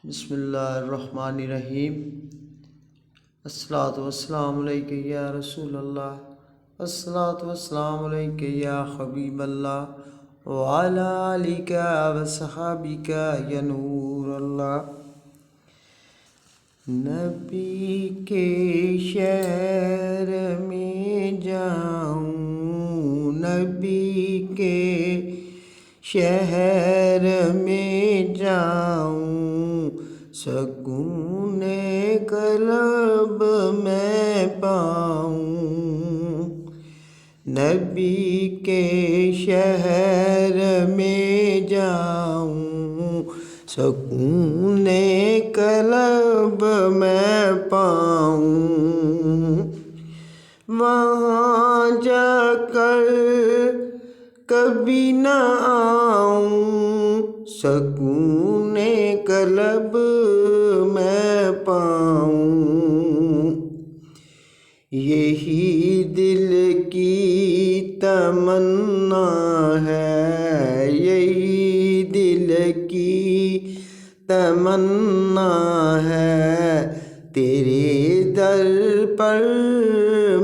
بسم اللہ الرحمن الرحیم۔ الصلاۃ والسلام علیک یا رسول اللہ، الصلاۃ والسلام علیک یا حبیب اللہ، وعلی آلک وصحابک یا نور اللہ۔ نبی کے شہر میں جاؤں، نبی کے شہر میں جاؤں، سکون قلب میں پاؤں۔ نبی کے شہر میں جاؤں، سکون قلب میں پاؤں۔ وہاں جا کر کبھی نہ آؤں، سکون قلب میں پاؤں۔ یہی دل کی تمنا ہے، یہی دل کی تمنا ہے، تیرے در پر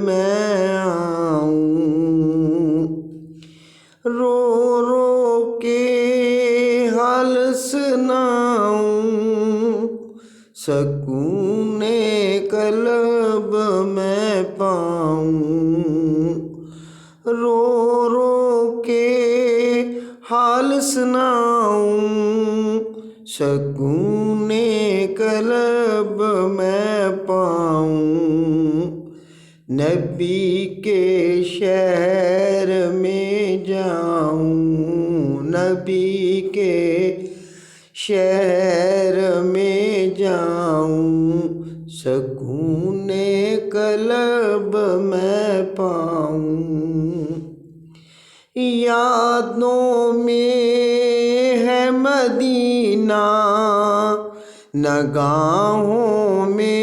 میں آؤں۔ رو رو کے حال سناؤں، سکون قلب میں پاؤں۔ رو رو کے حال سناؤں، سکون قلب میں پاؤں۔ نبی کے شہر میں جاؤں، نبی کے شہر میں جاؤں، سکون قلب میں پاؤں۔ یادوں میں ہے مدینہ، نگاہوں میں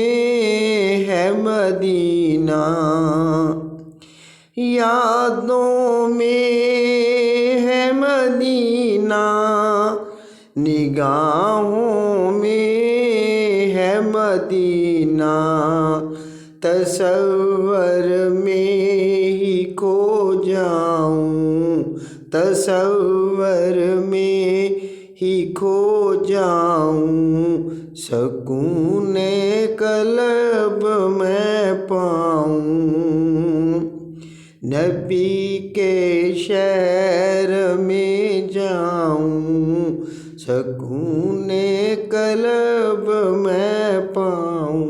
ہے مدینہ، یادوں میں ہے مدینہ، نگاہوں میں ہے مدینہ، تصور میں ہی کھو جاؤں، تصور میں ہی کھو جاؤں، سکون قلب میں پاؤں۔ نبی کے شہر میں جاؤں، سکون قلب میں پاؤں۔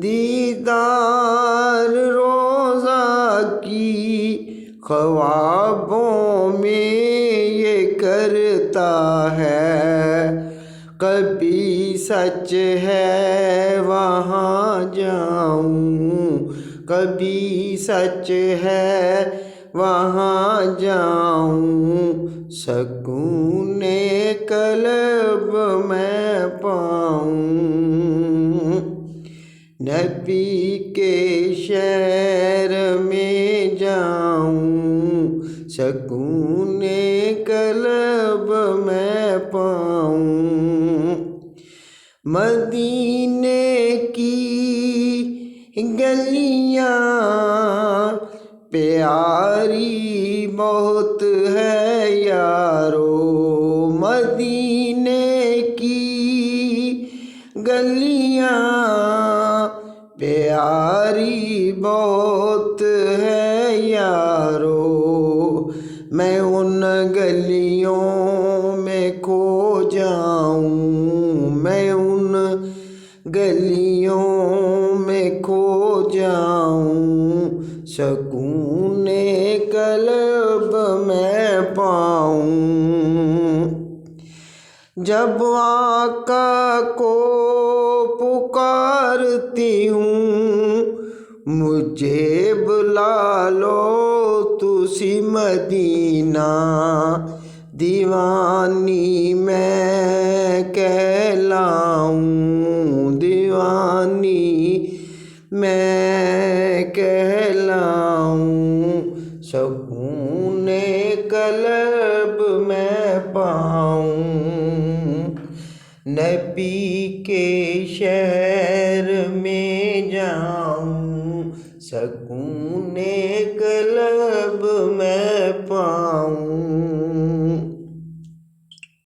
دیدار روضہ کی خوابوں میں یہ کرتا ہے، کبھی سچ ہے وہاں جاؤں، کبھی سچ ہے وہاں جاؤں، سکون قلب میں پاؤں۔ نبی کے شہر میں جاؤں، سکون قلب میں پاؤں۔ مدینے کی گلیاں پیاری بہت ہے یارو، مدینے کی گلیاں پیاری بہت ہے یارو، میں ان گلیوں میں کھو جاؤں، میں ان گلیوں میں کھو جاؤں، سکون قلب میں پاؤں۔ جب آقا کو پکارتی ہوں، مجھے بلا لو تسی مدینہ، دیوانی میں کہلاؤں، دیوانی میں کہلاؤں، سکون قلب میں پاؤں۔ نبی کے شہر میں جاؤں، سکون قلب میں پاؤں،